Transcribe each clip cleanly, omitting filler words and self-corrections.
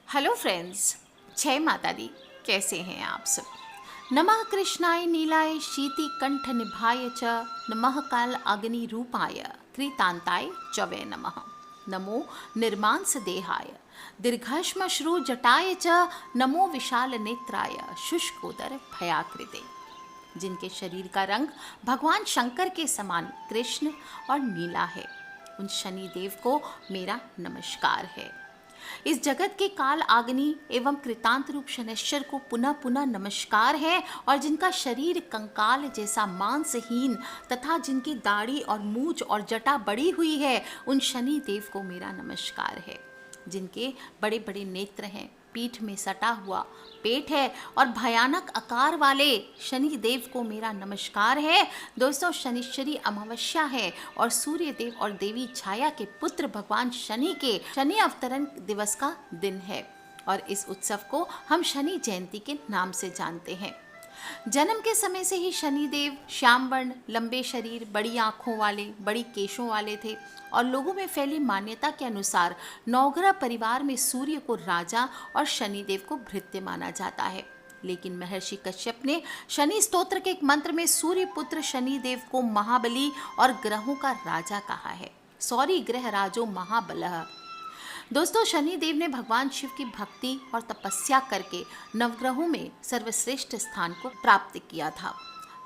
Hello friends, जय माता दी। कैसे हैं आप सब? नमः कृष्णाय नीलाय शीति कंठ निभाय च, नमः काल अग्नि रूपाय कृतांताय च वे नमः। नमो निर्मांस देहाय दीर्घश्मश्रु जटाय च, नमो विशाल नेत्राय शुष्कोदर भयाकृते। जिनके शरीर का रंग भगवान शंकर के समान कृष्ण और नीला है, उन शनि देव को मेरा नमस्कार है। इस जगत के काल आग्नि एवं कृतांत रूप शनैश्चर को पुनः पुनः नमस्कार है, और जिनका शरीर कंकाल जैसा मांसहीन तथा जिनकी दाढ़ी और मूछ और जटा बड़ी हुई है, उन शनि देव को मेरा नमस्कार है। जिनके बड़े बड़े नेत्र हैं, पीठ में सटा हुआ पेट है और भयानक आकार वाले शनि देव को मेरा नमस्कार है। दोस्तों, शनिश्चरी अमावस्या है और सूर्य देव और देवी छाया के पुत्र भगवान शनि के शनि अवतरण दिवस का दिन है, और इस उत्सव को हम शनि जयंती के नाम से जानते हैं। जन्म के समय से ही शनिदेव श्याम वर्ण, लंबे शरीर, बड़ी आंखों वाले, बड़ी केशों वाले थे, और लोगों में फैली मान्यता के अनुसार नवग्रह परिवार में सूर्य को राजा और शनिदेव को भृत्य माना जाता है। लेकिन महर्षि कश्यप ने शनि स्तोत्र के एक मंत्र में सूर्य पुत्र शनिदेव को महाबली और ग्रहों का राजा कहा है। सॉरी, ग्रह राजो महाबलः। दोस्तों, शनि देव ने भगवान शिव की भक्ति और तपस्या करके नवग्रहों में सर्वश्रेष्ठ स्थान को प्राप्त किया था।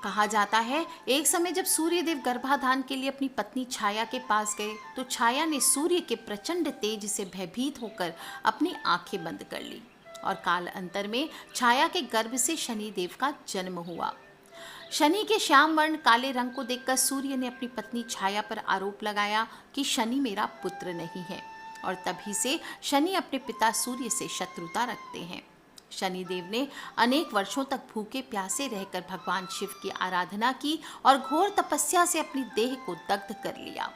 कहा जाता है, एक समय जब सूर्य देव गर्भाधान के लिए अपनी पत्नी छाया के पास गए, तो छाया ने सूर्य के प्रचंड तेज से भयभीत होकर अपनी आंखें बंद कर ली, और काल अंतर में छाया के गर्भ से शनि देव का जन्म हुआ। शनि के श्याम वर्ण काले रंग को देखकर सूर्य ने अपनी पत्नी छाया पर आरोप लगाया कि शनि मेरा पुत्र नहीं है, और तभी से शनि अपने पिता सूर्य से शत्रुता रखते हैं। शनिदेव ने अनेक वर्षों तक भूखे प्यासे रहकर भगवान शिव की आराधना की और घोर तपस्या से अपनी देह को दग्ध कर लिया।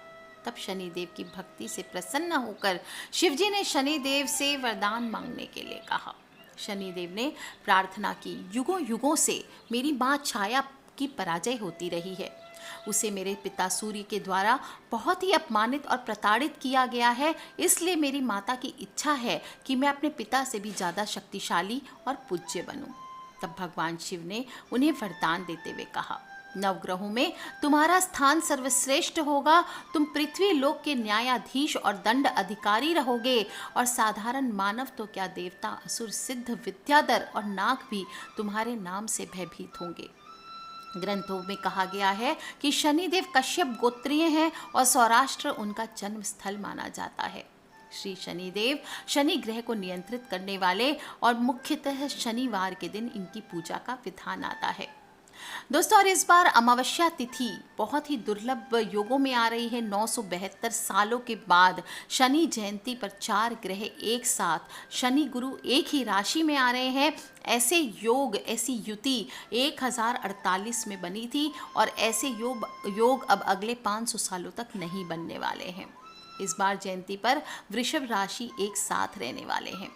तब शनिदेव की भक्ति से प्रसन्न होकर शिवजी ने शनिदेव से वरदान मांगने के लिए कहा। शनिदेव ने प्रार्थना की, युगों युगों से मेरी माँ छाया की पराजय होती रही है, उसे मेरे पिता सूर्य के द्वारा बहुत ही अपमानित और प्रताड़ित किया गया है, इसलिए मेरी माता की इच्छा है कि मैं अपने पिता से भी ज़्यादा शक्तिशाली और पूज्य बनूं। तब भगवान शिव ने उन्हें वरदान देते हुए कहा, नवग्रहों में तुम्हारा स्थान सर्वश्रेष्ठ होगा, तुम पृथ्वी लोक के न्यायाधीश और दंड अधिकारी रहोगे, और साधारण मानव तो क्या, देवता, असुर, सिद्ध, विद्याधर और नाग भी तुम्हारे नाम से भयभीत होंगे। ग्रंथों में कहा गया है कि शनिदेव कश्यप गोत्रीय हैं और सौराष्ट्र उनका जन्म स्थल माना जाता है। श्री शनिदेव शनि ग्रह को नियंत्रित करने वाले, और मुख्यतः शनिवार के दिन इनकी पूजा का विधान आता है। दोस्तों, और इस बार अमावस्या तिथि बहुत ही दुर्लभ योगों में आ रही है। 972 सालों के बाद शनि जयंती पर 4 ग्रह एक साथ शनि गुरु एक ही राशि में आ रहे हैं। ऐसे योग, ऐसी युति 1048 में बनी थी, और ऐसे योग अब अगले 500 सालों तक नहीं बनने वाले हैं। इस बार जयंती पर वृषभ राशि एक साथ रहने वाले हैं।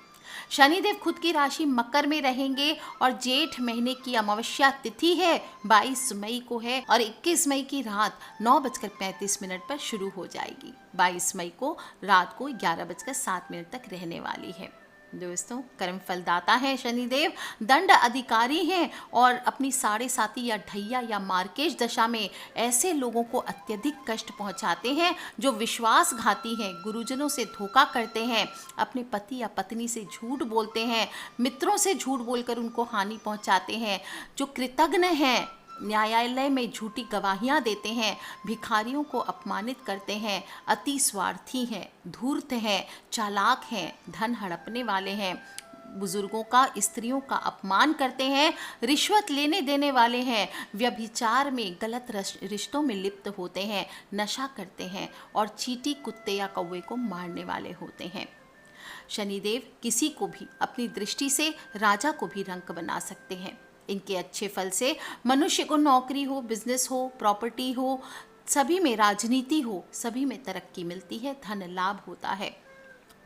शनिदेव खुद की राशि मकर में रहेंगे, और जेठ महीने की अमावस्या तिथि है 22 मई को है, और 21 मई की रात 9:35 पर शुरू हो जाएगी। 22 मई को रात को 11:07 तक रहने वाली है। दोस्तों, कर्म फलदाता है शनिदेव, दंड अधिकारी हैं, और अपनी 7.5 या ढैया या मार्केश दशा में ऐसे लोगों को अत्यधिक कष्ट पहुंचाते हैं जो विश्वासघाती हैं, गुरुजनों से धोखा करते हैं, अपने पति या पत्नी से झूठ बोलते हैं, मित्रों से झूठ बोलकर उनको हानि पहुंचाते हैं, जो कृतघ्न हैं, न्यायालय में झूठी गवाहियां देते हैं, भिखारियों को अपमानित करते हैं, अति स्वार्थी हैं, धूर्त हैं, चालाक हैं, धन हड़पने वाले हैं, बुजुर्गों का, स्त्रियों का अपमान करते हैं, रिश्वत लेने देने वाले हैं, व्यभिचार में, गलत रिश्तों में लिप्त होते हैं, नशा करते हैं, और चींटी, कुत्ते या कौवे को मारने वाले होते हैं। शनिदेव किसी को भी अपनी दृष्टि से राजा को भी रंक बना सकते हैं। इनके अच्छे फल से मनुष्य को नौकरी हो, बिजनेस हो, प्रॉपर्टी हो, सभी में, राजनीति हो, सभी में तरक्की मिलती है, धन लाभ होता है।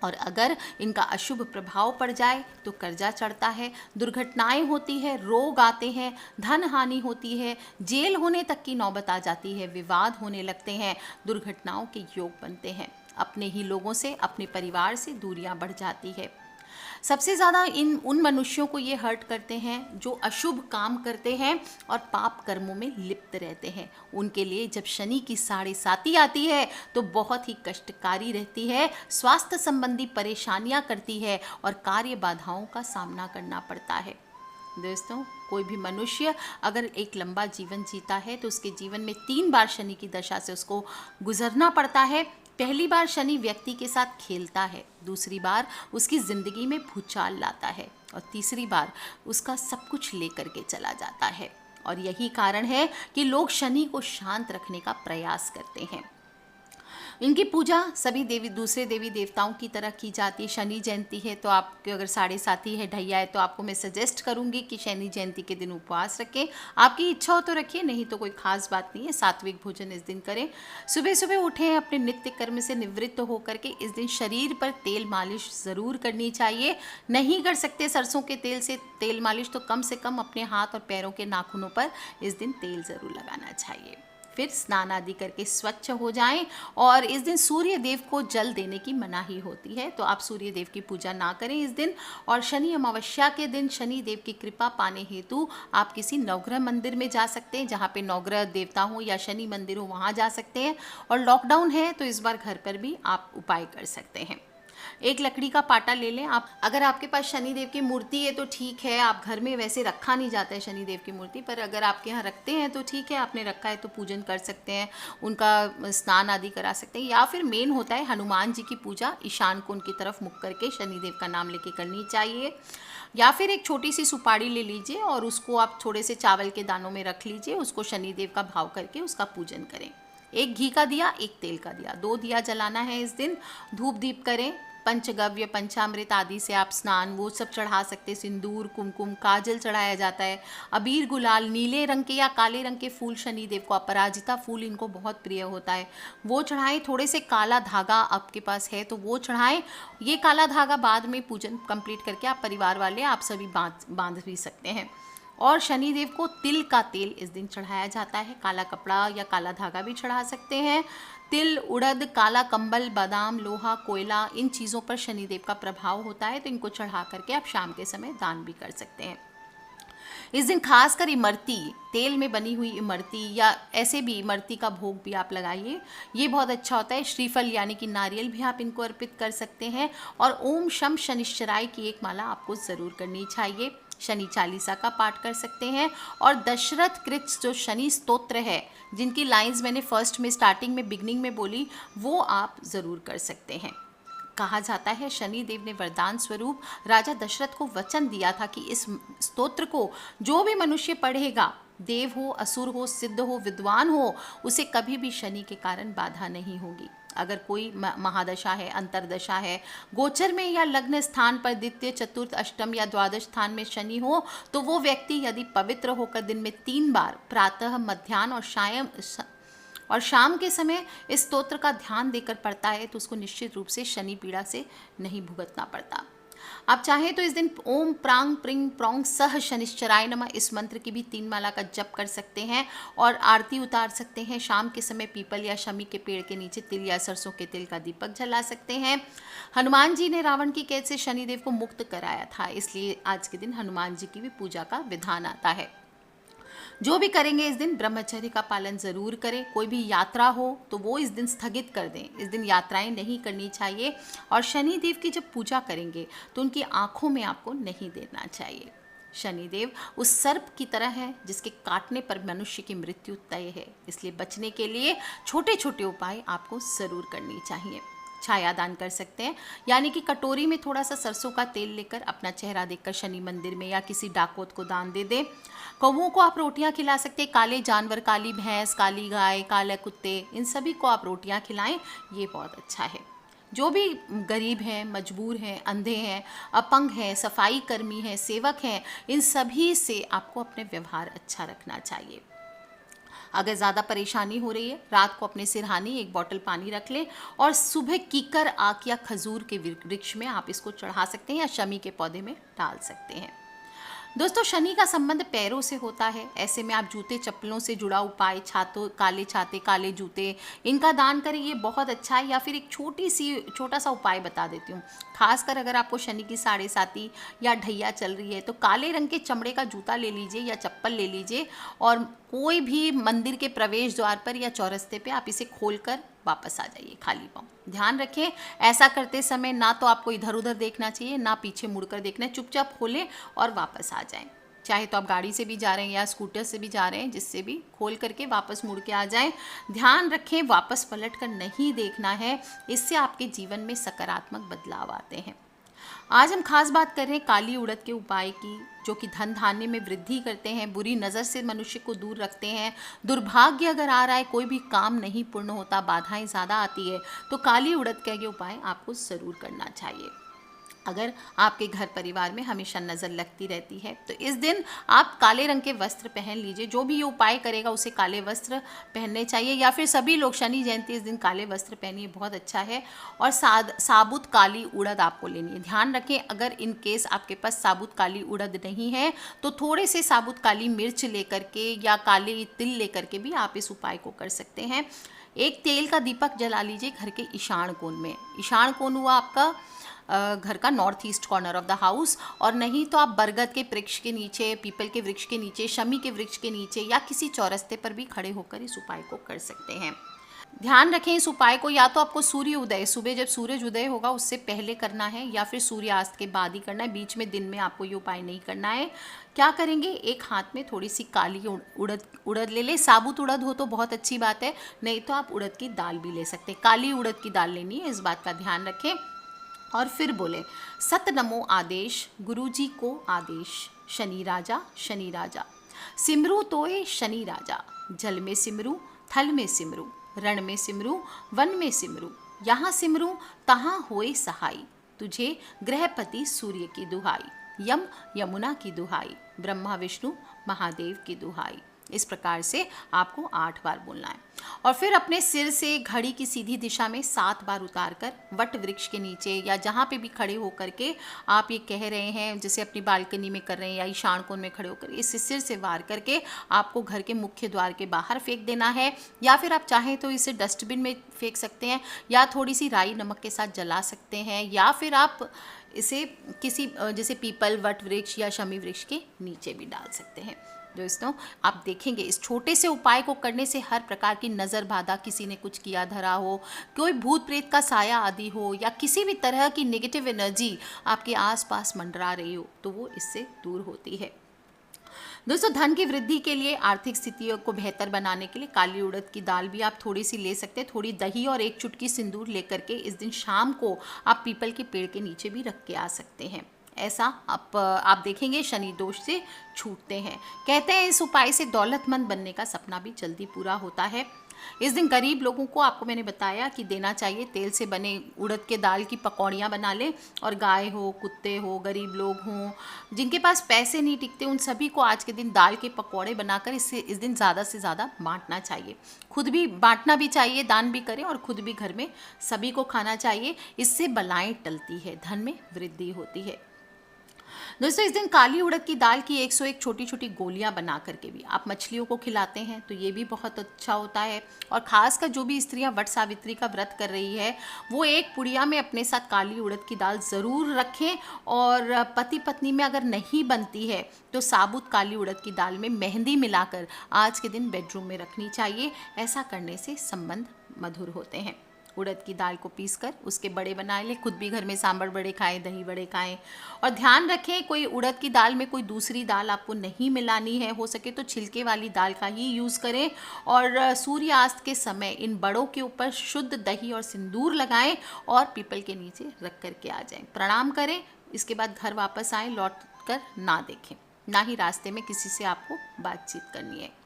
और अगर इनका अशुभ प्रभाव पड़ जाए तो कर्जा चढ़ता है, दुर्घटनाएं होती है, रोग आते हैं, धन हानि होती है, जेल होने तक की नौबत आ जाती है, विवाद होने लगते हैं, दुर्घटनाओं के योग बनते हैं, अपने ही लोगों से, अपने परिवार से दूरियां बढ़ जाती है। सबसे ज़्यादा इन उन मनुष्यों को ये हर्ट करते हैं जो अशुभ काम करते हैं और पाप कर्मों में लिप्त रहते हैं। उनके लिए जब शनि की साढ़े साती आती है तो बहुत ही कष्टकारी रहती है, स्वास्थ्य संबंधी परेशानियां करती है और कार्य बाधाओं का सामना करना पड़ता है। दोस्तों, कोई भी मनुष्य अगर एक लंबा जीवन जीता है तो उसके जीवन में 3 बार शनि की दशा से उसको गुजरना पड़ता है। पहली बार शनि व्यक्ति के साथ खेलता है, दूसरी बार उसकी जिंदगी में भूचाल लाता है और तीसरी बार उसका सब कुछ लेकर के चला जाता है। और यही कारण है कि लोग शनि को शांत रखने का प्रयास करते हैं। इनकी पूजा सभी दूसरे देवी देवताओं की तरह की जाती है। शनि जयंती है तो आपके अगर साढ़े साती है, ढैया है, तो आपको मैं सजेस्ट करूंगी कि शनि जयंती के दिन उपवास रखें। आपकी इच्छा हो तो रखिए, नहीं तो कोई खास बात नहीं है, सात्विक भोजन इस दिन करें। सुबह सुबह उठें, अपने नित्य कर्म से निवृत्त होकर के इस दिन शरीर पर तेल मालिश ज़रूर करनी चाहिए। नहीं कर सकते सरसों के तेल से तेल मालिश तो कम से कम अपने हाथ और पैरों के नाखूनों पर इस दिन तेल ज़रूर लगाना चाहिए। फिर स्नान आदि करके स्वच्छ हो जाएं। और इस दिन सूर्य देव को जल देने की मनाही होती है, तो आप सूर्य देव की पूजा ना करें इस दिन। और शनि अमावस्या के दिन शनि देव की कृपा पाने हेतु आप किसी नवग्रह मंदिर में जा सकते हैं, जहाँ पे नवग्रह देवता हो या शनि मंदिर हो, वहाँ जा सकते हैं। और लॉकडाउन है तो इस बार घर पर भी आप उपाय कर सकते हैं। एक लकड़ी का पाटा ले लें आप। अगर आपके पास शनिदेव की मूर्ति है तो ठीक है, आप घर में वैसे रखा नहीं जाता है शनिदेव की मूर्ति, पर अगर आपके यहाँ रखते हैं तो ठीक है, आपने रखा है तो पूजन कर सकते हैं, उनका स्नान आदि करा सकते हैं। या फिर मेन होता है हनुमान जी की पूजा, ईशान कोण की तरफ मुख करके शनिदेव का नाम लेके करनी चाहिए। या फिर एक छोटी सी सुपारी ले लीजिए और उसको आप थोड़े से चावल के दानों में रख लीजिए, उसको शनिदेव का भाव करके उसका पूजन करें। एक घी का दिया, एक तेल का दिया, 2 दिया जलाना है इस दिन। धूप दीप करें, पंचगव्य पंचामृत आदि से आप स्नान वो सब चढ़ा सकते हैं। सिंदूर, कुमकुम, काजल चढ़ाया जाता है। अबीर, गुलाल, नीले रंग के या काले रंग के फूल शनिदेव को, अपराजिता फूल इनको बहुत प्रिय होता है, वो चढ़ाएं। थोड़े से काला धागा आपके पास है तो वो चढ़ाएं। ये काला धागा बाद में पूजन कंप्लीट करके आप परिवार वाले आप सभी बांध भी सकते हैं। और शनिदेव को तिल का तेल इस दिन चढ़ाया जाता है। काला कपड़ा या काला धागा भी चढ़ा सकते हैं। तिल, उड़द, काला कंबल, बादाम, लोहा, कोयला, इन चीज़ों पर शनिदेव का प्रभाव होता है, तो इनको चढ़ा करके आप शाम के समय दान भी कर सकते हैं। इस दिन खासकर इमरती, तेल में बनी हुई इमरती या ऐसे भी इमरती का भोग भी आप लगाइए, ये बहुत अच्छा होता है। श्रीफल यानी कि नारियल भी आप इनको अर्पित कर सकते हैं। और ओम शम शनिश्चराय की एक माला आपको ज़रूर करनी चाहिए। शनि चालीसा का पाठ कर सकते हैं। और दशरथ कृत जो शनि स्तोत्र है, जिनकी लाइंस मैंने फर्स्ट में स्टार्टिंग में बिगनिंग में बोली, वो आप ज़रूर कर सकते हैं। कहा जाता है शनि देव ने वरदान स्वरूप राजा दशरथ को वचन दिया था कि इस स्तोत्र को जो भी मनुष्य पढ़ेगा, देव हो, असुर हो, सिद्ध हो, विद्वान हो, उसे कभी भी शनि के कारण बाधा नहीं होगी। अगर कोई महादशा है, अंतरदशा है, गोचर में या लग्न स्थान पर द्वितीय, चतुर्थ, अष्टम या द्वादश स्थान में शनि हो, तो वो व्यक्ति यदि पवित्र होकर दिन में 3 बार प्रातः, मध्याह्न और शाम के समय इस स्तोत्र का ध्यान देकर पढ़ता है तो उसको निश्चित रूप से शनि पीड़ा से नहीं भुगतना पड़ता। आप चाहें तो इस दिन ओम प्रांग प्रिंग प्रोंग सह शनिश्चराय नमः इस मंत्र की भी 3 माला का जप कर सकते हैं और आरती उतार सकते हैं। शाम के समय पीपल या शमी के पेड़ के नीचे तिल या सरसों के तेल का दीपक जला सकते हैं। हनुमान जी ने रावण की कैद से शनिदेव को मुक्त कराया था, इसलिए आज के दिन हनुमान जी की भी पूजा का विधान आता है। जो भी करेंगे इस दिन ब्रह्मचर्य का पालन ज़रूर करें। कोई भी यात्रा हो तो वो इस दिन स्थगित कर दें। इस दिन यात्राएं नहीं करनी चाहिए। और शनि देव की जब पूजा करेंगे तो उनकी आंखों में आपको नहीं देना चाहिए। शनिदेव उस सर्प की तरह है जिसके काटने पर मनुष्य की मृत्यु तय है, इसलिए बचने के लिए छोटे छोटे उपाय आपको ज़रूर करनी चाहिए। छाया दान कर सकते हैं, यानी कि कटोरी में थोड़ा सा सरसों का तेल लेकर अपना चेहरा देखकर शनि मंदिर में या किसी डाकोत को दान दे दें। कौवों को आप रोटियां खिला सकते हैं। काले जानवर, काली भैंस, काली गाय, काले कुत्ते, इन सभी को आप रोटियां खिलाएं, ये बहुत अच्छा है। जो भी गरीब हैं, मजबूर हैं, अंधे हैं, अपंग हैं, सफाई कर्मी हैं, सेवक हैं, इन सभी से आपको अपने व्यवहार अच्छा रखना चाहिए। अगर ज़्यादा परेशानी हो रही है, रात को अपने सिरहानी 1 बॉटल पानी रख लें और सुबह कीकर, आक या खजूर के वृक्ष में आप इसको चढ़ा सकते हैं या शमी के पौधे में डाल सकते हैं। दोस्तों शनि का संबंध पैरों से होता है। ऐसे में आप जूते चप्पलों से जुड़ा उपाय, छातों, काले छाते, काले जूते, इनका दान करें, ये बहुत अच्छा है। या फिर एक छोटा सा उपाय बता देती हूँ। खासकर अगर आपको शनि की साढ़े साती या ढैया चल रही है तो काले रंग के चमड़े का जूता ले लीजिए या चप्पल ले लीजिए और कोई भी मंदिर के प्रवेश द्वार पर या चौरस्ते पे आप इसे खोलकर वापस आ जाइए खाली पाँव। ध्यान रखें, ऐसा करते समय ना तो आपको इधर उधर देखना चाहिए, ना पीछे मुड़कर देखना है। चुपचाप खोलें और वापस आ जाएं। चाहे तो आप गाड़ी से भी जा रहे हैं या स्कूटर से भी जा रहे हैं, जिससे भी खोल करके वापस मुड़ के आ जाएं। ध्यान रखें, वापस पलट कर नहीं देखना है, इससे आपके जीवन में सकारात्मक बदलाव आते हैं। आज हम खास बात कर रहे हैं काली उड़द के उपाय की, जो कि धन धान्य में वृद्धि करते हैं, बुरी नज़र से मनुष्य को दूर रखते हैं। दुर्भाग्य अगर आ रहा है, कोई भी काम नहीं पूर्ण होता, बाधाएं ज़्यादा आती है, तो काली उड़द का ये उपाय आपको ज़रूर करना चाहिए। अगर आपके घर परिवार में हमेशा नज़र लगती रहती है तो इस दिन आप काले रंग के वस्त्र पहन लीजिए। जो भी ये उपाय करेगा उसे काले वस्त्र पहनने चाहिए, या फिर सभी लोग शनि जयंती इस दिन काले वस्त्र पहनिए, बहुत अच्छा है। और साबुत काली उड़द आपको लेनी है। ध्यान रखें, अगर इन केस आपके पास साबुत काली उड़द नहीं है तो थोड़े से साबुत काली मिर्च लेकर के या काले तिल लेकर के भी आप इस उपाय को कर सकते हैं। एक तेल का दीपक जला लीजिए घर के ईशान कोण में। ईशान कोण हुआ आपका घर का north east corner of the house, और नहीं तो आप बरगद के वृक्ष के नीचे, पीपल के वृक्ष के नीचे, शमी के वृक्ष के नीचे या किसी चौरस्ते पर भी खड़े होकर इस उपाय को कर सकते हैं। ध्यान रखें, इस उपाय को या तो आपको सूर्य उदय, सुबह जब सूरज उदय होगा उससे पहले करना है, या फिर सूर्यास्त के बाद ही करना है। बीच में दिन में आपको ये उपाय नहीं करना है। क्या करेंगे, एक हाथ में थोड़ी सी काली उड़द ले ले। साबुत उड़द हो तो बहुत अच्छी बात है, नहीं तो आप उड़द की दाल भी ले सकते हैं। काली उड़द की दाल लेनी है, इस बात का ध्यान रखें। और फिर बोले, सत नमो आदेश, गुरुजी को आदेश, शनि राजा सिमरू तोए शनि राजा, जल में सिमरू, थल में सिमरू, रण में सिमरू, वन में सिमरू, यहाँ सिमरू तहाँ होए सहाई, तुझे गृहपति सूर्य की दुहाई, यम यमुना की दुहाई, ब्रह्मा विष्णु महादेव की दुहाई। इस प्रकार से आपको 8 बार बोलना है। और फिर अपने सिर से घड़ी की सीधी दिशा में 7 बार उतार कर वट वृक्ष के नीचे या जहाँ पे भी खड़े होकर के आप ये कह रहे हैं, जैसे अपनी बालकनी में कर रहे हैं या ईशान कोण में खड़े होकर, इस सिर से वार करके आपको घर के मुख्य द्वार के बाहर फेंक देना है। या फिर आप चाहें तो इसे डस्टबिन में फेंक सकते हैं, या थोड़ी सी राई नमक के साथ जला सकते हैं, या फिर आप इसे किसी जैसे पीपल, वट वृक्ष या शमी वृक्ष के नीचे भी डाल सकते हैं। दोस्तों, आप देखेंगे इस छोटे से उपाय को करने से हर प्रकार की नज़र बाधा, किसी ने कुछ किया धरा हो, कोई भूत प्रेत का साया आदि हो, या किसी भी तरह की नेगेटिव एनर्जी आपके आसपास मंडरा रही हो, तो वो इससे दूर होती है। दोस्तों, धन की वृद्धि के लिए, आर्थिक स्थितियों को बेहतर बनाने के लिए काली उड़द की दाल भी आप थोड़ी सी ले सकते हैं। थोड़ी दही और 1 चुटकी सिंदूर लेकर के इस दिन शाम को आप पीपल के पेड़ के नीचे भी रख के आ सकते हैं। ऐसा आप देखेंगे शनि दोष से छूटते हैं। कहते हैं इस उपाय से दौलतमंद बनने का सपना भी जल्दी पूरा होता है। इस दिन गरीब लोगों को, आपको मैंने बताया कि देना चाहिए, तेल से बने उड़द के दाल की पकौड़ियाँ बना लें। और गाय हो, कुत्ते हो, गरीब लोग हों, जिनके पास पैसे नहीं टिकते, उन सभी को आज के दिन दाल के पकौड़े बनाकर इस दिन ज़्यादा से ज़्यादा बांटना चाहिए। खुद भी बांटना भी चाहिए, दान भी करें और खुद भी घर में सभी को खाना चाहिए। इससे बलाएँ टलती है, धन में वृद्धि होती है। दोस्तों, इस दिन काली उड़द की दाल की 101 छोटी छोटी गोलियां बना करके भी आप मछलियों को खिलाते हैं तो ये भी बहुत अच्छा होता है। और खासकर जो भी स्त्रियां वट सावित्री का व्रत कर रही है, वो एक पुड़िया में अपने साथ काली उड़द की दाल ज़रूर रखें। और पति पत्नी में अगर नहीं बनती है तो साबुत काली उड़द की दाल में मेहंदी मिलाकर आज के दिन बेडरूम में रखनी चाहिए। ऐसा करने से संबंध मधुर होते हैं। उड़द की दाल को पीसकर उसके बड़े बना लें, खुद भी घर में सांभर बड़े खाएं, दही बड़े खाएं। और ध्यान रखें, कोई उड़द की दाल में कोई दूसरी दाल आपको नहीं मिलानी है। हो सके तो छिलके वाली दाल का ही यूज़ करें। और सूर्यास्त के समय इन बड़ों के ऊपर शुद्ध दही और सिंदूर लगाएं और पीपल के नीचे रख करके आ जाएं, प्रणाम करें। इसके बाद घर वापस आएँ, लौट कर ना देखें, ना ही रास्ते में किसी से आपको बातचीत करनी है।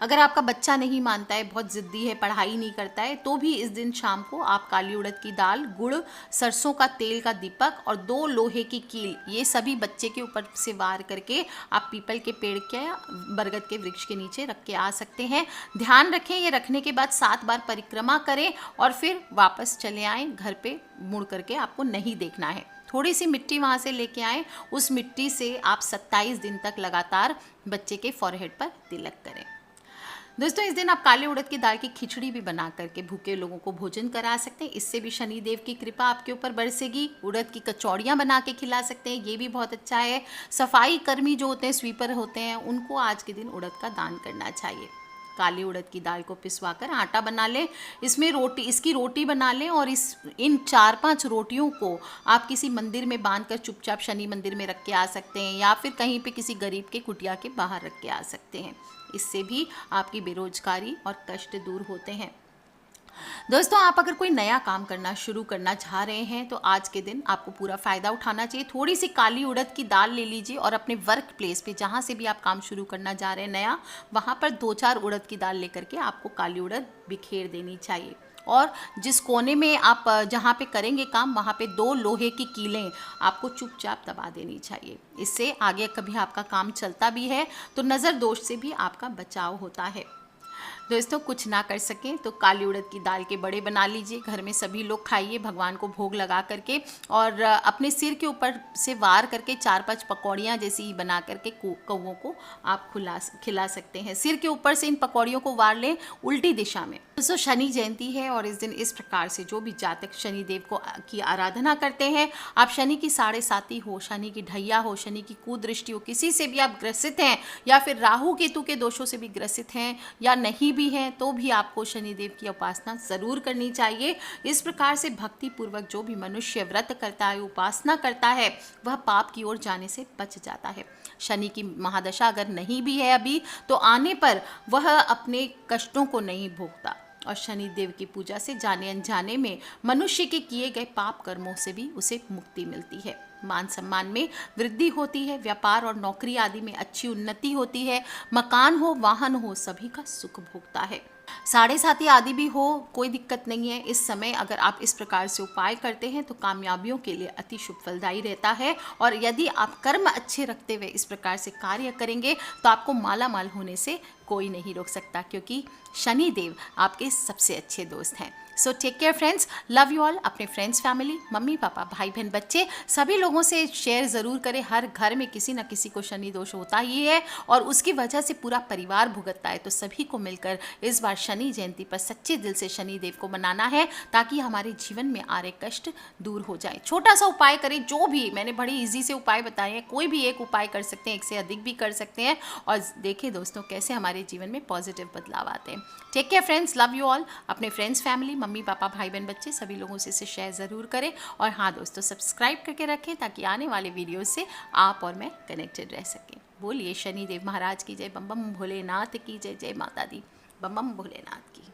अगर आपका बच्चा नहीं मानता है, बहुत ज़िद्दी है, पढ़ाई नहीं करता है, तो भी इस दिन शाम को आप काली उड़द की दाल, गुड़, सरसों का तेल का दीपक और 2 लोहे की कील, ये सभी बच्चे के ऊपर से वार करके आप पीपल के पेड़ के या बरगद के वृक्ष के नीचे रख के आ सकते हैं। ध्यान रखें, ये रखने के बाद 7 बार परिक्रमा करें और फिर वापस चले आएँ। घर पे मुड़ करके आपको नहीं देखना है। थोड़ी सी मिट्टी वहाँ से लेके आएँ, उस मिट्टी से आप 27 दिन तक लगातार बच्चे के फॉरहेड पर तिलक करें। दोस्तों, इस दिन आप काले उड़द की दाल की खिचड़ी भी बना करके भूखे लोगों को भोजन करा सकते हैं। इससे भी शनि देव की कृपा आपके ऊपर बरसेगी। उड़द की कचौड़ियाँ बना के खिला सकते हैं, ये भी बहुत अच्छा है। सफाई कर्मी जो होते हैं, स्वीपर होते हैं, उनको आज के दिन उड़द का दान करना चाहिए। काली उड़द की दाल को पिसवाकर आटा बना लें, इसमें इसकी रोटी बना लें और इन 4-5 रोटियों को आप किसी मंदिर में बांधकर चुपचाप शनि मंदिर में रख के आ सकते हैं, या फिर कहीं पे किसी गरीब के कुटिया के बाहर रख के आ सकते हैं। इससे भी आपकी बेरोजगारी और कष्ट दूर होते हैं। दोस्तों, आप अगर कोई नया काम करना शुरू करना चाह रहे हैं तो आज के दिन आपको पूरा फ़ायदा उठाना चाहिए। थोड़ी सी काली उड़द की दाल ले लीजिए और अपने वर्क प्लेस पे, जहाँ से भी आप काम शुरू करना जा रहे हैं नया, वहाँ पर 2-4 उड़द की दाल लेकर के आपको काली उड़द बिखेर देनी चाहिए। और जिस कोने में आप जहाँ पे करेंगे काम, वहाँ पे 2 लोहे की कीलें आपको चुपचाप दबा देनी चाहिए। इससे आगे कभी आपका काम चलता भी है तो नज़र दोष से भी आपका बचाव होता है। दोस्तों, कुछ ना कर सकें तो काली उड़द की दाल के बड़े बना लीजिए, घर में सभी लोग खाइए, भगवान को भोग लगा करके, और अपने सिर के ऊपर से वार करके 4-5 पकौड़ियाँ जैसी बना करके कौवों को आप खिला सकते हैं। सिर के ऊपर से इन पकौड़ियों को वार लें उल्टी दिशा में। दोस्तों, शनि जयंती है और इस दिन इस प्रकार से जो भी जातक शनि देव की आराधना करते हैं, आप शनि की 7.5 हो, शनि की ढैया हो, शनि की कुदृष्टि हो, किसी से भी आप ग्रसित हैं, या फिर राहु केतु के दोषों से भी ग्रसित हैं या नहीं भी हैं, तो भी आपको शनि देव की उपासना ज़रूर करनी चाहिए। इस प्रकार से भक्ति पूर्वक जो भी मनुष्य व्रत करता है, उपासना करता है, वह पाप की ओर जाने से बच जाता है। शनि की महादशा अगर नहीं भी है अभी, तो आने पर वह अपने कष्टों को नहीं भोगता, और शनि देव की पूजा से जाने अनजाने में मनुष्य के किए गए पाप कर्मों से भी उसे मुक्ति मिलती है। मान सम्मान में वृद्धि होती है, व्यापार और नौकरी आदि में अच्छी उन्नति होती है, मकान हो, वाहन हो, सभी का सुख भोगता है। 7.5 आदि भी हो, कोई दिक्कत नहीं है। इस समय अगर आप इस प्रकार से उपाय करते हैं तो कामयाबियों के लिए अति शुभ फलदायी रहता है, और यदि आप कर्म अच्छे रखते हुए इस प्रकार से कार्य करेंगे तो आपको माला माल होने से कोई नहीं रोक सकता, क्योंकि शनि देव आपके सबसे अच्छे दोस्त हैं। So take care friends, love you all. अपने फ्रेंड्स, फैमिली, मम्मी पापा, भाई बहन, बच्चे, सभी लोगों से शेयर ज़रूर करें। हर घर में किसी न किसी को शनि दोष होता ही है और उसकी वजह से पूरा परिवार भुगतता है। तो सभी को मिलकर इस बार शनि जयंती पर सच्चे दिल से शनि देव को मनाना है, ताकि हमारे जीवन में आ रहे कष्ट दूर हो जाए। छोटा सा उपाय करें, जो भी मैंने बड़ी ईजी से उपाय बताए हैं, कोई भी एक उपाय कर सकते हैं, एक से अधिक भी कर सकते हैं, और देखें दोस्तों कैसे हमारे जीवन में पॉजिटिव बदलाव आते हैं। Take care friends, love you all. अपने फ्रेंड्स, फैमिली, मम्मी पापा, भाई बहन, बच्चे, सभी लोगों से इसे शेयर ज़रूर करें। और हाँ दोस्तों, सब्सक्राइब करके रखें ताकि आने वाले वीडियो से आप और मैं कनेक्टेड रह सकें। बोलिए शनि देव महाराज की जय। बम बम भोलेनाथ की जय। जय माता दी। बम बम भोलेनाथ की।